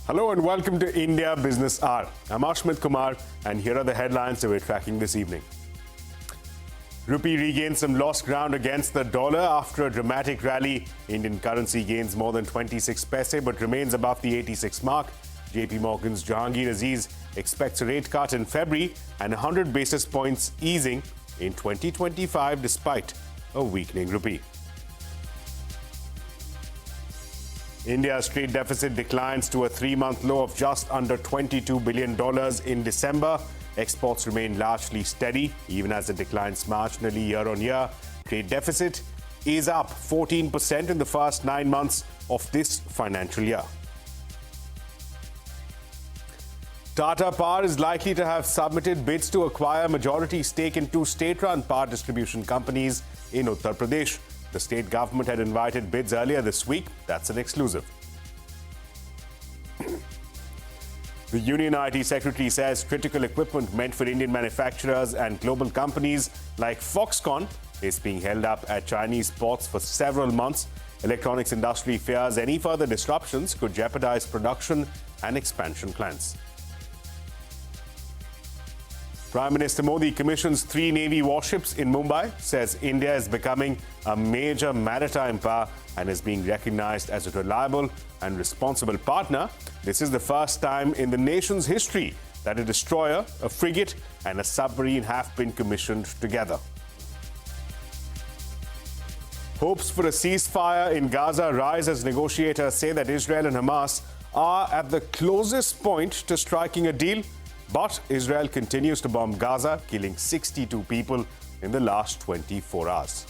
Hello and welcome to India Business Hour. I'm Ashmit Kumar and here are the headlines that we're tracking this evening. Rupee regains some lost ground against the dollar after a dramatic rally. Indian currency gains more than 26 paise but remains above the 86 mark. JP Morgan's Jahangir Aziz expects a rate cut in February and 100 basis points easing in 2025 despite a weakening rupee. India's trade deficit declines to a three-month low of just under $22 billion in December. Exports remain largely steady, even as it declines marginally year-on-year. Trade deficit is up 14% in the first 9 months of this financial year. Tata Power is likely to have submitted bids to acquire a majority stake in two state-run power distribution companies in Uttar Pradesh. The state government had invited bids earlier this week. That's an exclusive. The Union IT Secretary says critical equipment meant for Indian manufacturers and global companies like Foxconn is being held up at Chinese ports for several months. Electronics industry fears any further disruptions could jeopardize production and expansion plans. Prime Minister Modi commissions 3 Navy warships in Mumbai, says India is becoming a major maritime power and is being recognized as a reliable and responsible partner. This is the first time in the nation's history that a destroyer, a frigate and a submarine have been commissioned together. Hopes for a ceasefire in Gaza rise as negotiators say that Israel and Hamas are at the closest point to striking a deal. But Israel continues to bomb Gaza, killing 62 people in the last 24 hours.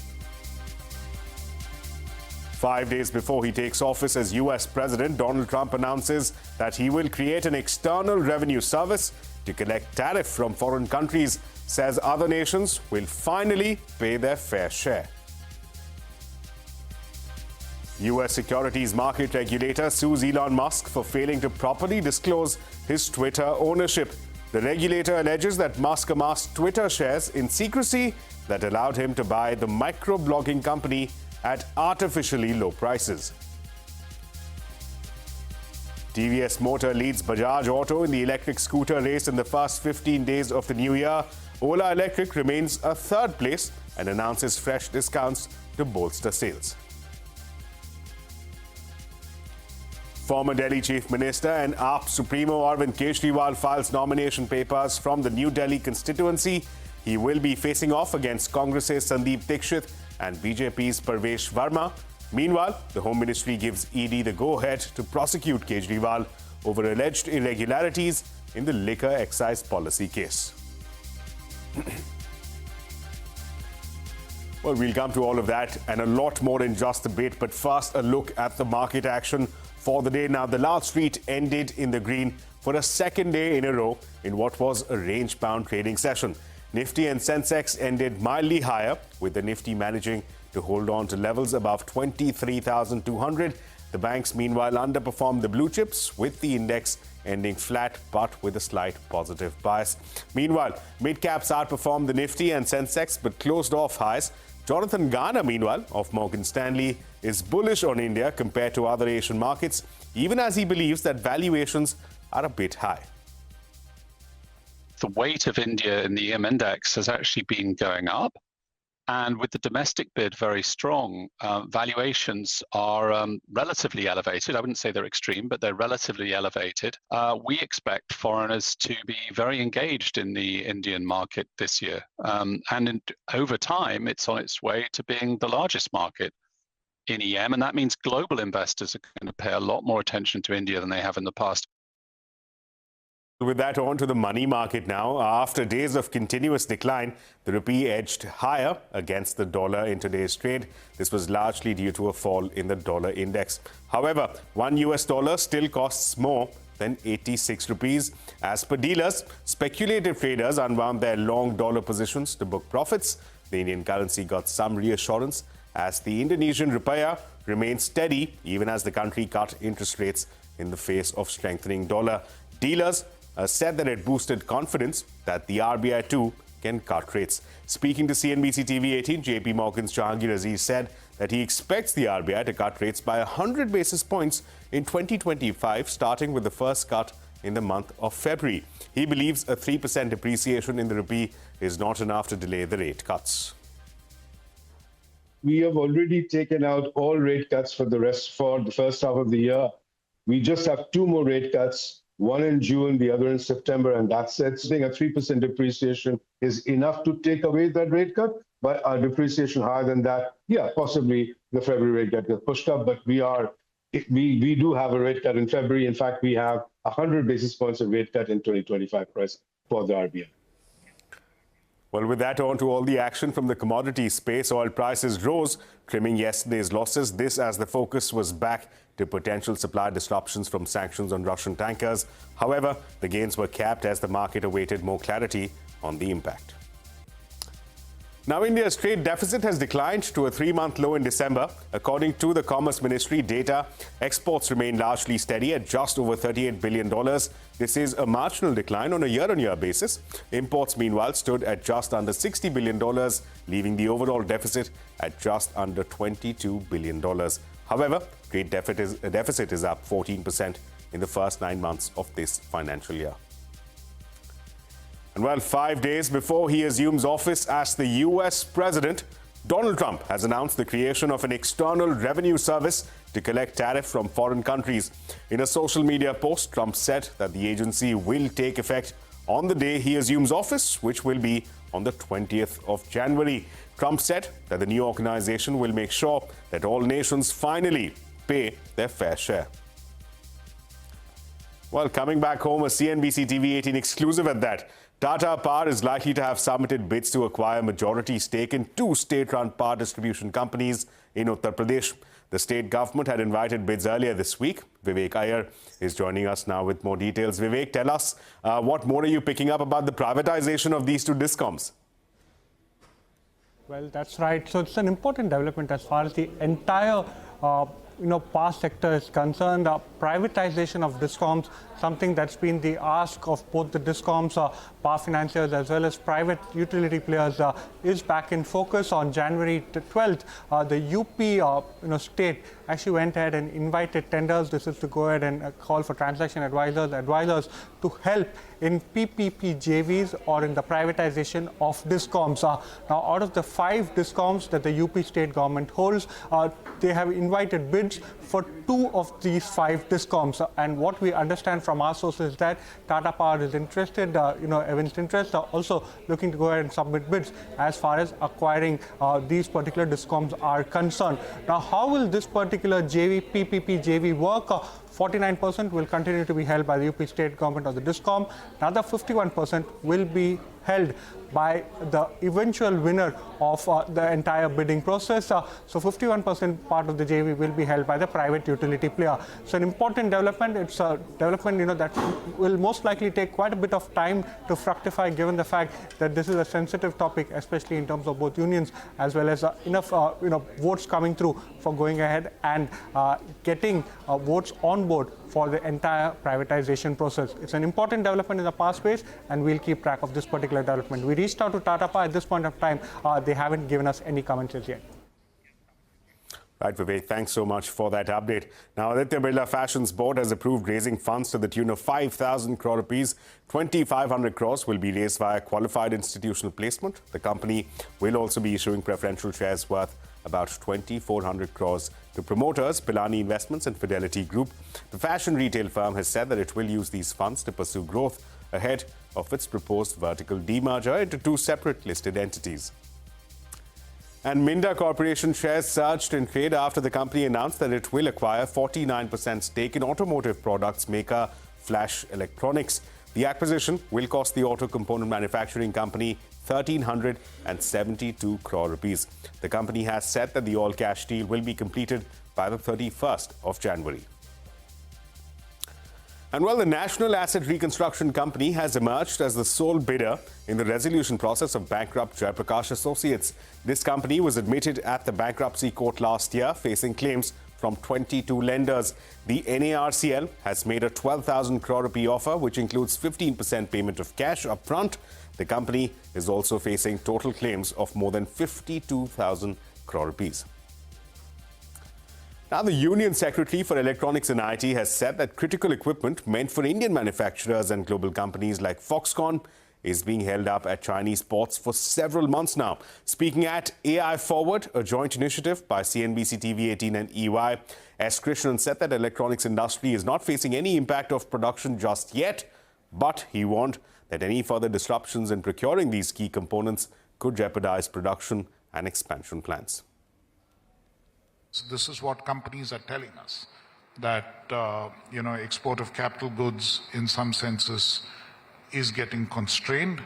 5 days before he takes office as US President, Donald Trump announces that he will create an external revenue service to collect tariff from foreign countries, says other nations will finally pay their fair share. US securities market regulator sues Elon Musk for failing to properly disclose his Twitter ownership. The regulator alleges that Musk amassed Twitter shares in secrecy that allowed him to buy the microblogging company at artificially low prices. TVS Motor leads Bajaj Auto in the electric scooter race in the first 15 days of the new year. Ola Electric remains a third place and announces fresh discounts to bolster sales. Former Delhi Chief Minister and AAP Supremo Arvind Kejriwal files nomination papers from the New Delhi constituency. He will be facing off against Congress's Sandeep Dixit and BJP's Parvesh Verma. Meanwhile, the Home Ministry gives ED the go-ahead to prosecute Kejriwal over alleged irregularities in the liquor excise policy case. Well, we'll come to all of that and a lot more in just a bit. But first, a look at the market action for the day. Now, the Wall Street ended in the green for a second day in a row in what was a range-bound trading session. Nifty and Sensex ended mildly higher, with the Nifty managing to hold on to levels above 23,200. The banks, meanwhile, underperformed the blue chips, with the index ending flat but with a slight positive bias. Meanwhile, mid-caps outperformed the Nifty and Sensex but closed off highs. Jonathan Garner, meanwhile, of Morgan Stanley, is bullish on India compared to other Asian markets, even as he believes that valuations are a bit high. The weight of India in the EM index has actually been going up. And with the domestic bid very strong, valuations are relatively elevated. I wouldn't say they're extreme, but they're relatively elevated. We expect foreigners to be very engaged in the Indian market this year. Over time, it's on its way to being the largest market in EM. And that means global investors are going to pay a lot more attention to India than they have in the past. With that, on to the money market now. After days of continuous decline, the rupee edged higher against the dollar in today's trade. This was largely due to a fall in the dollar index. However, $1 still costs more than 86 rupees. As per dealers, speculative traders unwound their long dollar positions to book profits. The Indian currency got some reassurance as the Indonesian rupiah remained steady even as the country cut interest rates in the face of strengthening dollar. Dealers said that it boosted confidence that the RBI too can cut rates. Speaking to CNBC TV 18, JP Morgan's Jahangir Aziz said that he expects the RBI to cut rates by 100 basis points in 2025, starting with the first cut in the month of February. He believes a 3% depreciation in the rupee is not enough to delay the rate cuts. We have already taken out all rate cuts for the first half of the year. We just have two more rate cuts, one in June, the other in September, and that's it. I think a 3% depreciation is enough to take away that rate cut, but our depreciation higher than that, yeah, possibly the February rate cut gets pushed up, but we do have a rate cut in February. In fact, we have 100 basis points of rate cut in 2025 price for the RBI. Well, with that, on to all the action from the commodity space. Oil prices rose, trimming yesterday's losses. This as the focus was back to potential supply disruptions from sanctions on Russian tankers. However, the gains were capped as the market awaited more clarity on the impact. Now, India's trade deficit has declined to a 3-month low in December. According to the Commerce Ministry data, exports remain largely steady at just over $38 billion. This is a marginal decline on a year-on-year basis. Imports, meanwhile, stood at just under $60 billion, leaving the overall deficit at just under $22 billion. However, trade deficit is up 14% in the first 9 months of this financial year. And well, 5 days before he assumes office as the US president, Donald Trump has announced the creation of an external revenue service to collect tariff from foreign countries. In a social media post, Trump said that the agency will take effect on the day he assumes office, which will be on the 20th of January. Trump said that the new organization will make sure that all nations finally pay their fair share. Well, coming back home, a CNBC TV 18 exclusive at that. Tata Power is likely to have submitted bids to acquire majority stake in 2 state-run power distribution companies in Uttar Pradesh. The state government had invited bids earlier this week. Vivek Iyer is joining us now with more details. Vivek, tell us what more are you picking up about the privatization of these 2 discoms? Well, that's right. So it's an important development as far as the entire power sector is concerned. Privatization of discoms, something that's been the ask of both the discoms, power financiers, as well as private utility players, is back in focus. On January 12th, the UP state actually went ahead and invited tenders. This is to go ahead and call for transaction advisors to help in PPP JVs or in the privatization of discoms. Now, out of the 5 discoms that the UP state government holds, they have invited bids for 2 of these 5 discoms. And what we understand from our sources is that Tata Power is interested, evinced interest, also looking to go ahead and submit bids as far as acquiring these particular discoms are concerned. Now, how will this particular PPP JV work? 49% will continue to be held by the UP state government or the discom. Another 51% will be held by the eventual winner of the entire bidding process. So 51% part of the JV will be held by the private utility player. So an important development. It's a development that will most likely take quite a bit of time to fructify, given the fact that this is a sensitive topic, especially in terms of both unions as well as enough votes coming through for going ahead and getting votes on board for the entire privatization process. It's an important development in the power space, and we'll keep track of this particular development. We reached out to Tata Power at this point of time. They haven't given us any comments as yet. Right, Vivek, thanks so much for that update. Now, Aditya Birla Fashions Board has approved raising funds to the tune of 5,000 crore rupees. 2,500 crores will be raised via qualified institutional placement. The company will also be issuing preferential shares worth about 2,400 crores to promoters, Pilani Investments and Fidelity Group. The fashion retail firm has said that it will use these funds to pursue growth ahead of its proposed vertical demerger into 2 separate listed entities. And Minda Corporation shares surged in trade after the company announced that it will acquire 49% stake in automotive products maker Flash Electronics. The acquisition will cost the auto component manufacturing company 1,372 crore rupees. The company has said that the all-cash deal will be completed by the 31st of January. And well, the National Asset Reconstruction Company has emerged as the sole bidder in the resolution process of bankrupt Jayaprakash Associates. This company was admitted at the bankruptcy court last year, facing claims from 22 lenders. The NARCL has made a 12,000 crore rupee offer, which includes 15% payment of cash upfront. The company is also facing total claims of more than 52,000 crore rupees. Now, the Union Secretary for Electronics and IT has said that critical equipment meant for Indian manufacturers and global companies like Foxconn is being held up at Chinese ports for several months now. Speaking at AI Forward, a joint initiative by CNBC TV18 and EY, S. Krishnan said that electronics industry is not facing any impact of production just yet, but he warned that any further disruptions in procuring these key components could jeopardize production and expansion plans. This is what companies are telling us, that export of capital goods in some senses is getting constrained,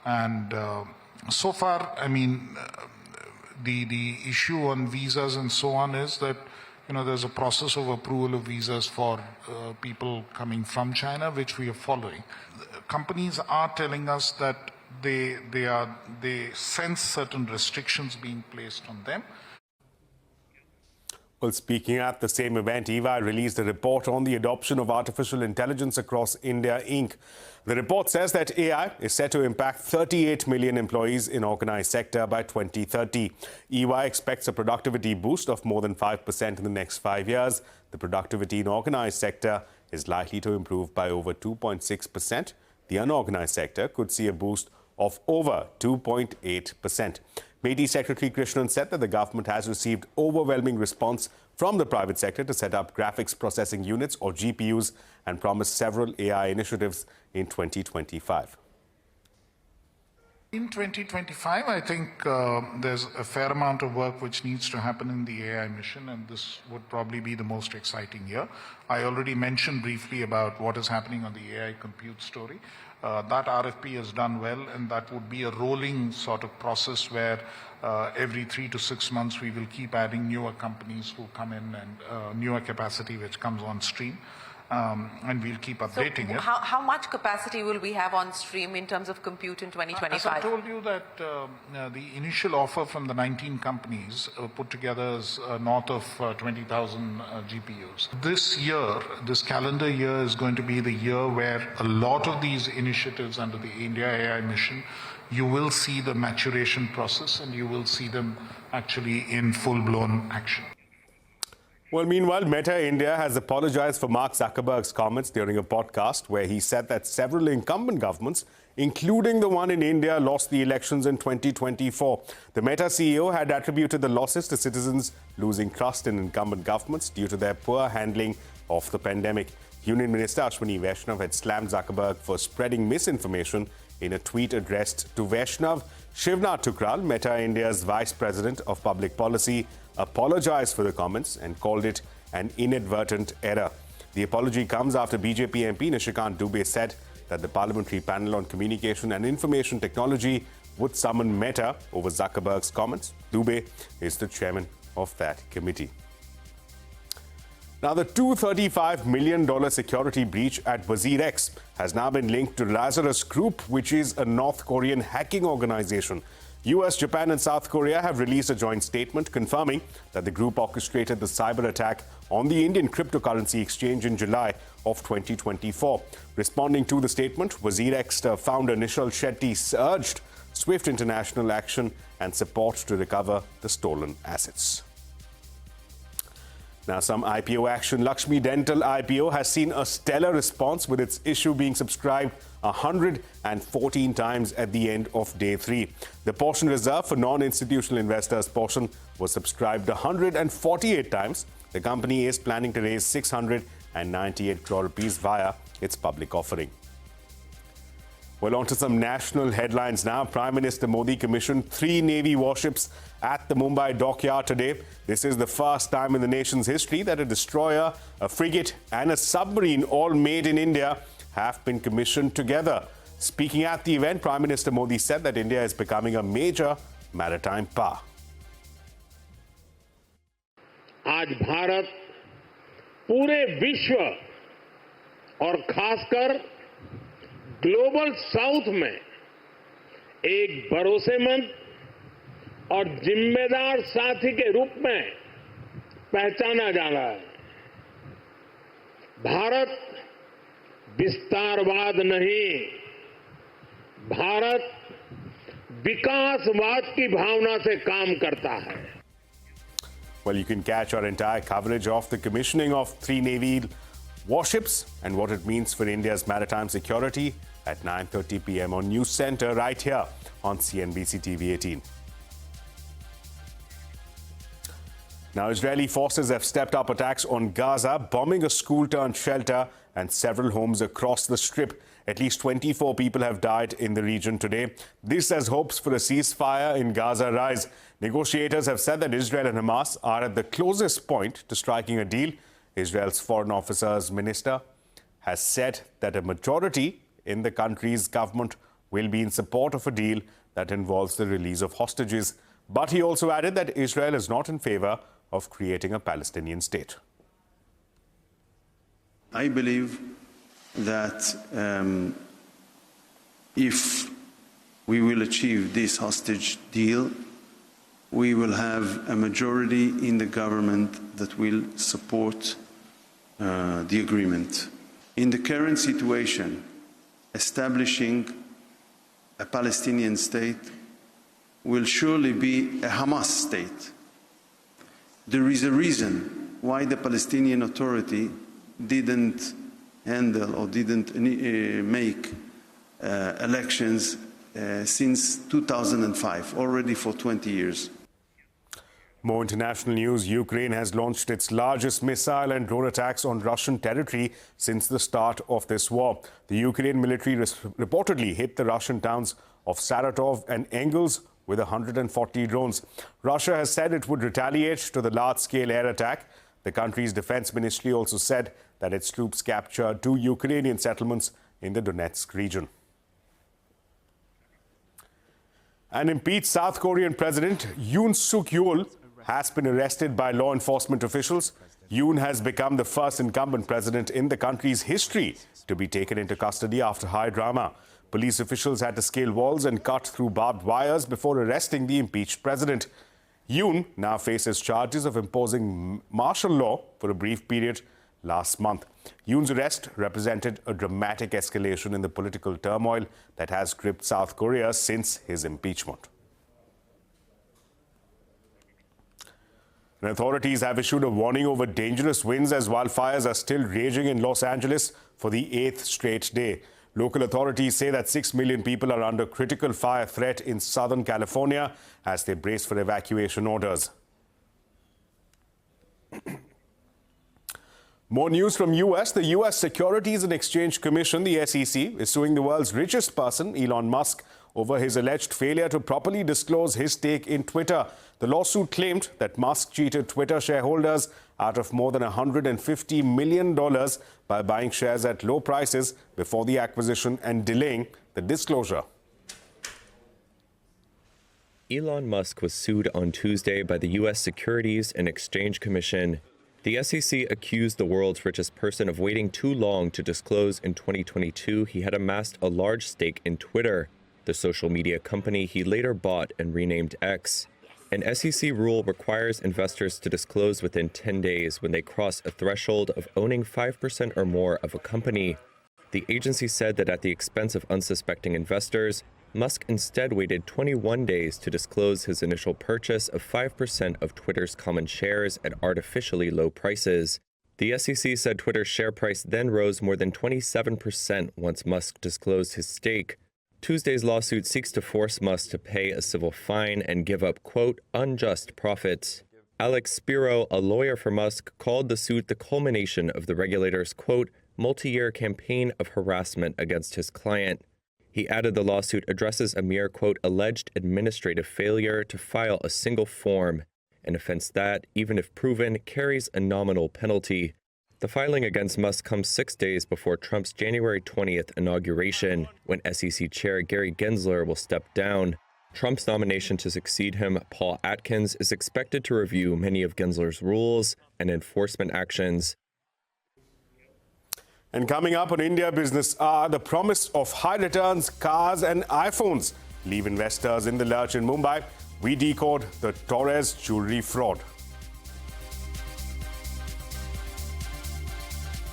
and so far, I mean, the issue on visas and so on is that there's a process of approval of visas for people coming from China, which we are following. Companies are telling us that they sense certain restrictions being placed on them. Well, speaking at the same event, EY released a report on the adoption of artificial intelligence across India, Inc. The report says that AI is set to impact 38 million employees in organized sector by 2030. EY expects a productivity boost of more than 5% in the next 5 years. The productivity in organized sector is likely to improve by over 2.6%. The unorganized sector could see a boost of over 2.8%. MeitY Secretary Krishnan said that the government has received overwhelming response from the private sector to set up graphics processing units or GPUs and promised several AI initiatives in 2025. In 2025, I think there's a fair amount of work which needs to happen in the AI mission, and this would probably be the most exciting year. I already mentioned briefly about what is happening on the AI compute story. That RFP has done well, and that would be a rolling sort of process where every 3 to 6 months we will keep adding newer companies who come in and newer capacity which comes on stream. And we'll keep updating it. How much capacity will we have on stream in terms of compute in 2025? As I told you that the initial offer from the 19 companies put together is north of 20,000 GPUs. This year, this calendar year, is going to be the year where a lot of these initiatives under the India AI mission, you will see the maturation process and you will see them actually in full-blown action. Well, meanwhile, Meta India has apologized for Mark Zuckerberg's comments during a podcast where he said that several incumbent governments, including the one in India, lost the elections in 2024. The Meta CEO had attributed the losses to citizens losing trust in incumbent governments due to their poor handling of the pandemic. Union Minister Ashwini Vaishnav had slammed Zuckerberg for spreading misinformation in a tweet addressed to Vaishnav. Shivnath Thukral, Meta India's Vice President of Public Policy, apologized for the comments and called it an inadvertent error. The apology comes after BJP MP Nishikant Dubey said that the Parliamentary Panel on Communication and Information Technology would summon Meta over Zuckerberg's comments. Dubey is the chairman of that committee. Now, the $235 million security breach at WazirX has now been linked to Lazarus Group, which is a North Korean hacking organization. US, Japan and South Korea have released a joint statement confirming that the group orchestrated the cyber attack on the Indian cryptocurrency exchange in July of 2024. Responding to the statement, WazirX founder Nishal Shetty urged swift international action and support to recover the stolen assets. Now, some IPO action. Lakshmi Dental IPO has seen a stellar response, with its issue being subscribed 114 times at the end of day 3. The portion reserved for non-institutional investors portion was subscribed 148 times. The company is planning to raise 698 crore rupees via its public offering. Well, on to some national headlines now. Prime Minister Modi commissioned 3 Navy warships at the Mumbai dockyard today. This is the first time in the nation's history that a destroyer, a frigate and a submarine, all made in India, have been commissioned together. Speaking at the event, Prime Minister Modi said that India is becoming a major maritime power. आज भारत पूरे विश्व और खासकर global south में एक भरोसेमंद और जिम्मेदार साथी के रूप में पहचाना जा रहा है। भारत विस्तारवाद नहीं, भारत विकासवाद की भावना से काम करता है। Well, you can catch our entire coverage of the commissioning of 3 Navy warships and what it means for India's maritime security at 9:30 p.m. on News Center right here on CNBC TV 18. Now, Israeli forces have stepped up attacks on Gaza, bombing a school-turned-shelter and several homes across the Strip. At least 24 people have died in the region today. This as hopes for a ceasefire in Gaza rise. Negotiators have said that Israel and Hamas are at the closest point to striking a deal. Israel's Foreign Officers Minister has said that a majority in the country's government will be in support of a deal that involves the release of hostages. But he also added that Israel is not in favor of creating a Palestinian state. I believe that if we will achieve this hostage deal, we will have a majority in the government that will support the agreement. In the current situation, establishing a Palestinian state will surely be a Hamas state. There is a reason why the Palestinian Authority didn't handle or didn't make elections since 2005, already for 20 years. More international news. Ukraine has launched its largest missile and drone attacks on Russian territory since the start of this war. The Ukrainian military reportedly hit the Russian towns of Saratov and Engels with 140 drones. Russia has said it would retaliate to the large-scale air attack. The country's defense ministry also said that its troops captured 2 Ukrainian settlements in the Donetsk region. An impeached South Korean President Yoon Suk-yeol has been arrested by law enforcement officials. Yoon has become the first incumbent president in the country's history to be taken into custody after high drama. Police officials had to scale walls and cut through barbed wires before arresting the impeached president. Yoon now faces charges of imposing martial law for a brief period last month. Yoon's arrest represented a dramatic escalation in the political turmoil that has gripped South Korea since his impeachment. And authorities have issued a warning over dangerous winds as wildfires are still raging in Los Angeles for the 8th straight day. Local authorities say that 6 million people are under critical fire threat in Southern California as they brace for evacuation orders. More news from U.S. The U.S. Securities and Exchange Commission, the SEC, is suing the world's richest person, Elon Musk, over his alleged failure to properly disclose his stake in Twitter. The lawsuit claimed that Musk cheated Twitter shareholders out of more than $150 million by buying shares at low prices before the acquisition and delaying the disclosure. Elon Musk was sued on Tuesday by the U.S. Securities and Exchange Commission. The SEC accused the world's richest person of waiting too long to disclose in 2022 he had amassed a large stake in Twitter, the social media company he later bought and renamed X. An SEC rule requires investors to disclose within 10 days when they cross a threshold of owning 5% or more of a company. The agency said that at the expense of unsuspecting investors, Musk instead waited 21 days to disclose his initial purchase of 5% of Twitter's common shares at artificially low prices. The SEC said Twitter's share price then rose more than 27% once Musk disclosed his stake. Tuesday's lawsuit seeks to force Musk to pay a civil fine and give up, quote, unjust profits. Alex Spiro, a lawyer for Musk, called the suit the culmination of the regulator's, quote, multi-year campaign of harassment against his client. He added the lawsuit addresses a mere, quote, alleged administrative failure to file a single form, an offense that, even if proven, carries a nominal penalty. The filing against Musk comes 6 days before Trump's January 20th inauguration, when SEC Chair Gary Gensler will step down. Trump's nomination to succeed him, Paul Atkins, is expected to review many of Gensler's rules and enforcement actions. And coming up on India Business Hour, the promise of high returns, cars and iPhones leave investors in the lurch in Mumbai. We decode the Taurus jewelry fraud.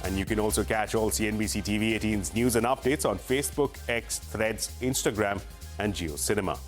And you can also catch all CNBC TV 18's news and updates on Facebook, X, Threads, Instagram, and JioCinema.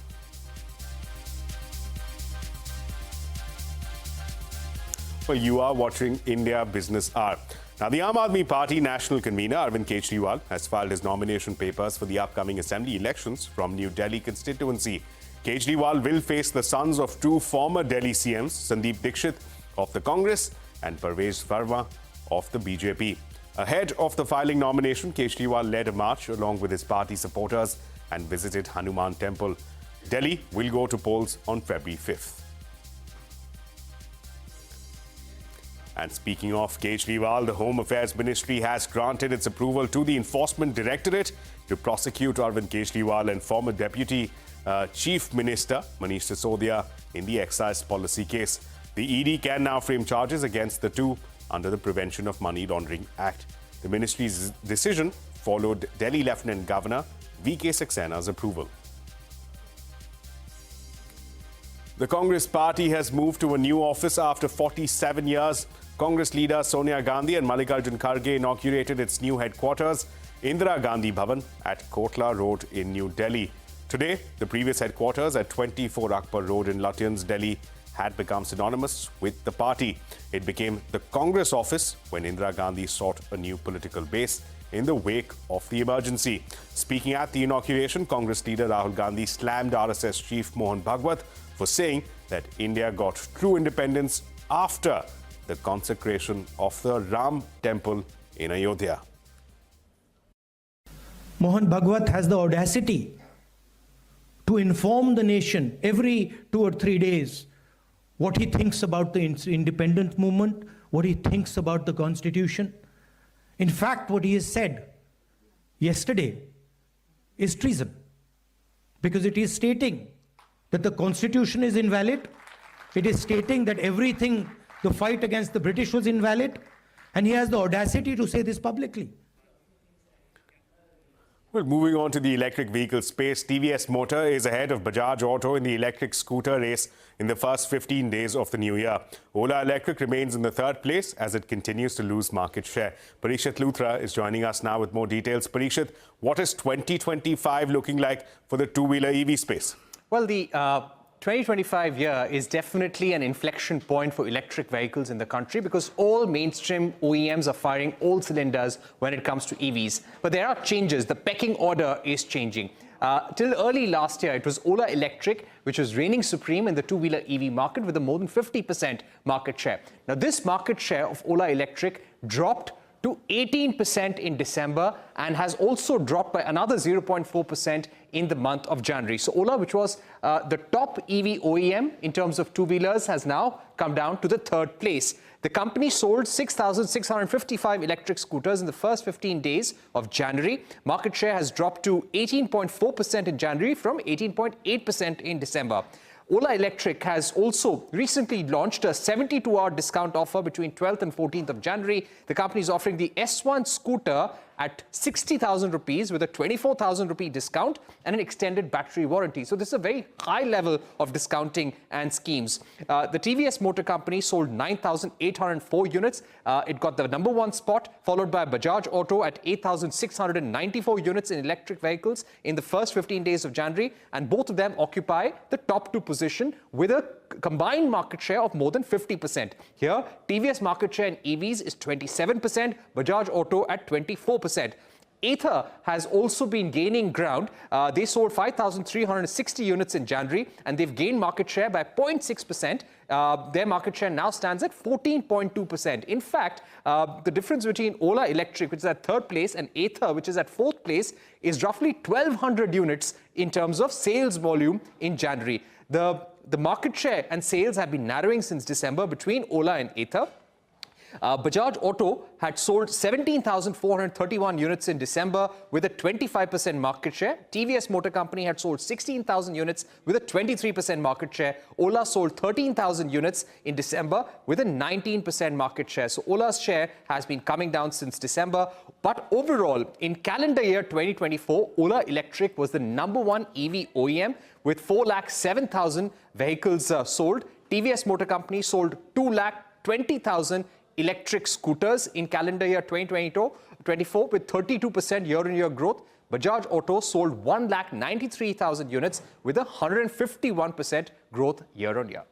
Well, you are watching India Business Hour. Now, the Aam Aadmi Party national convener, Arvind Kejriwal, has filed his nomination papers for the upcoming assembly elections from New Delhi constituency. Kejriwal will face the sons of two former Delhi CMs, Sandeep Dixit of the Congress and Parvez Verma of the BJP. Ahead of the filing nomination, Kejriwal led a march along with his party supporters and visited Hanuman Temple. Delhi will go to polls on February 5th. And speaking of Kejriwal, the Home Affairs Ministry has granted its approval to the Enforcement Directorate to prosecute Arvind Kejriwal and former Deputy Chief Minister Manish Sisodia in the excise policy case. The ED can now frame charges against the two under the Prevention of Money Laundering Act. The ministry's decision followed Delhi Lieutenant Governor V.K. Saxena's approval. The Congress party has moved to a new office after 47 years. Congress leader Sonia Gandhi and Mallikarjun Kharge inaugurated its new headquarters, Indira Gandhi Bhavan at Kotla Road in New Delhi. Today, the previous headquarters at 24 Akbar Road in Lutyens, Delhi, had become synonymous with the party. It became the Congress office when Indira Gandhi sought a new political base in the wake of the emergency. Speaking at the inauguration, Congress leader Rahul Gandhi slammed RSS chief Mohan Bhagwat for saying that India got true independence after the consecration of the Ram temple in Ayodhya. Mohan Bhagwat has the audacity to inform the nation every 2 or 3 days what he thinks about the independent movement, what he thinks about the constitution. In fact, what he has said yesterday is treason, because it is stating that the constitution is invalid. It is stating that everything, the fight against the British was invalid, and he has the audacity to say this publicly. Well, moving on to the electric vehicle space, TVS Motor is ahead of Bajaj Auto in the electric scooter race in the first 15 days of the new year. Ola Electric remains in the third place as it continues to lose market share. Parishit Luthra is joining us now with more details. Parishit, what is 2025 looking like for the two-wheeler EV space? Well, the 2025 year is definitely an inflection point for electric vehicles in the country because all mainstream OEMs are firing all cylinders when it comes to EVs. But there are changes. The pecking order is changing. Till early last year, it was Ola Electric, which was reigning supreme in the two-wheeler EV market with a more than 50% market share. Now, this market share of Ola Electric dropped to 18% in December and has also dropped by another 0.4% in the month of January. So Ola, which was the top EV OEM in terms of two-wheelers, has now come down to the third place. The company sold 6,655 electric scooters in the first 15 days of January. Market share has dropped to 18.4% in January from 18.8% in December. Ola Electric has also recently launched a 72-hour discount offer between 12th and 14th of January. The company is offering the S1 scooter at 60,000 rupees with a 24,000 rupee discount and an extended battery warranty. So this is a very high level of discounting and schemes. The TVS Motor Company sold 9,804 units. It got the #1 spot, followed by Bajaj Auto at 8,694 units in electric vehicles in the first 15 days of January. And both of them occupy the top 2 position with a combined market share of more than 50%. Here, TVS market share in EVs is 27%, Bajaj Auto at 24%. Ather has also been gaining ground. They sold 5,360 units in January, and they've gained market share by 0.6%. Their market share now stands at 14.2%. In fact, the difference between Ola Electric, which is at third place, and Ather, which is at fourth place, is roughly 1,200 units in terms of sales volume in January. The market share and sales have been narrowing since December between Ola and Ather. Bajaj Auto had sold 17,431 units in December with a 25% market share. TVS Motor Company had sold 16,000 units with a 23% market share. Ola sold 13,000 units in December with a 19% market share. So Ola's share has been coming down since December. But overall, in calendar year 2024, Ola Electric was the #1 EV OEM with 4,07,000 vehicles sold. TVS Motor Company sold 2,20,000 electric scooters in calendar year 2024 with 32% year-on-year growth. Bajaj Auto sold 1,93,000 units with a 151% growth year-on-year.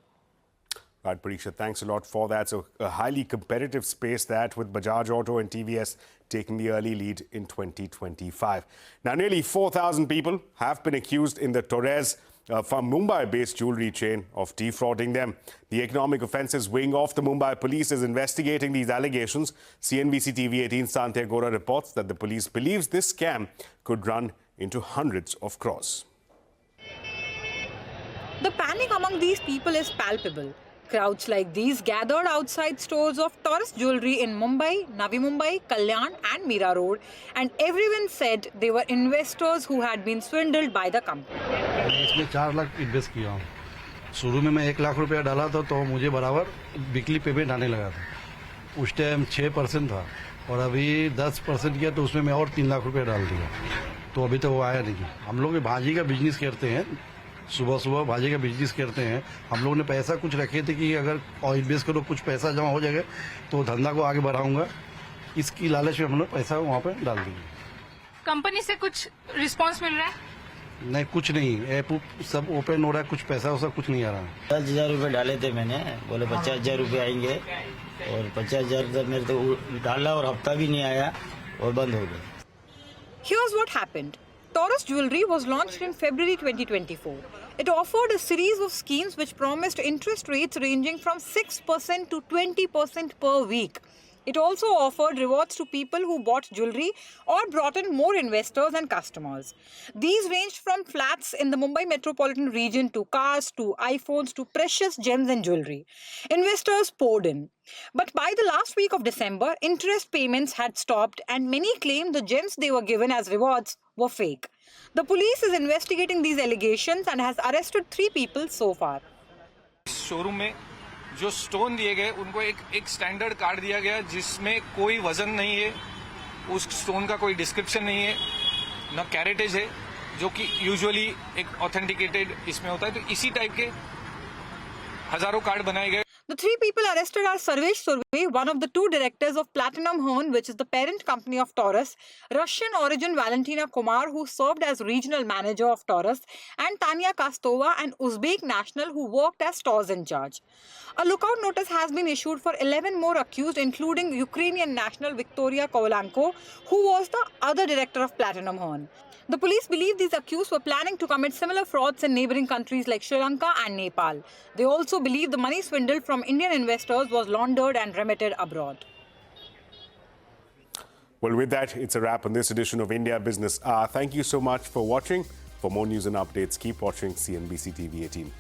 Right, Parisha, thanks a lot for that. So a highly competitive space that, with Bajaj Auto and TVS taking the early lead in 2025. Now, nearly 4,000 people have been accused in the Taurus from Mumbai-based jewellery chain of defrauding them. The economic offences wing of the Mumbai police is investigating these allegations. CNBC TV 18 Santya Gora reports that the police believes this scam could run into hundreds of crores. The panic among these people is palpable. Crowds like these gathered outside stores of Taurus jewellery in Mumbai, Navi Mumbai, Kalyan and Mira Road, and everyone said they were investors who had been swindled by the company. इसमें 4 lakh invest किया हूँ। शुरू में मैं 1 लाख रुपया डाला था तो मुझे बराबर वीकली पेमेंट आने लगा था। उस टाइम 6% था और अभी 10% किया तो उसमें मैं और 3 लाख रुपया डाल दिया। तो अभी तो वो आया नहीं। हम लोग भाजी का बिजनेस करते हैं, सुबह सुबह भाजी का बिजनेस करते हैं। हम लोग ने पैसा कुछ रखे थे कि अगर इन्वेस्ट करो कुछ पैसा जमा हो जाएगा तो धंधा को आगे बढ़ाऊंगा। इसकी लालच में हम लोग पैसा वहाँ पे डाल दिए। कंपनी से कुछ रिस्पांस मिल रहा है? नहीं, कुछ नहीं। ऐप सब ओपन हो रहा है, कुछ पैसा वैसा कुछ नहीं आ रहा। 10,000 रुपये डाले थे मैंने, बोले 50,000 रुपये आएंगे और 50,000 मेरे तो डाला और हफ्ता भी नहीं आया और बंद हो गया। Here's what happened. Taurus Jewellery was launched in February 2024. It offered a series of schemes which promised interest rates ranging from 6% to 20% per week. It also offered rewards to people who bought jewellery or brought in more investors and customers. These ranged from flats in the Mumbai metropolitan region to cars to iPhones to precious gems and jewellery. Investors poured in. But by the last week of December, interest payments had stopped and many claimed the gems they were given as rewards were fake. The police is investigating these allegations and has arrested 3 people so far. Showroom में जो stone दिए गए उनको एक standard card दिया गया जिसमें कोई वजन नहीं है, उस स्टोन का कोई डिस्क्रिप्शन नहीं है, न कैरेटेज है, जो कि यूजुअली एक ऑथेंटिकेटेड इसमें होता है। तो इसी टाइप के हजारों कार्ड बनाए गए। The 3 people arrested are Sarvesh Surve, one of the 2 directors of Platinum Horn, which is the parent company of Taurus, Russian origin Valentina Kumar, who served as regional manager of Taurus, and Tanya Kastova, an Uzbek national who worked as stores in charge. A lookout notice has been issued for 11 more accused, including Ukrainian national Victoria Kovalenko, who was the other director of Platinum Horn. The police believe these accused were planning to commit similar frauds in neighbouring countries like Sri Lanka and Nepal. They also believe the money swindled from Indian investors was laundered and remitted abroad. Well, with that, it's a wrap on this edition of India Business Hour. Thank you so much for watching. For more news and updates, keep watching CNBC TV 18.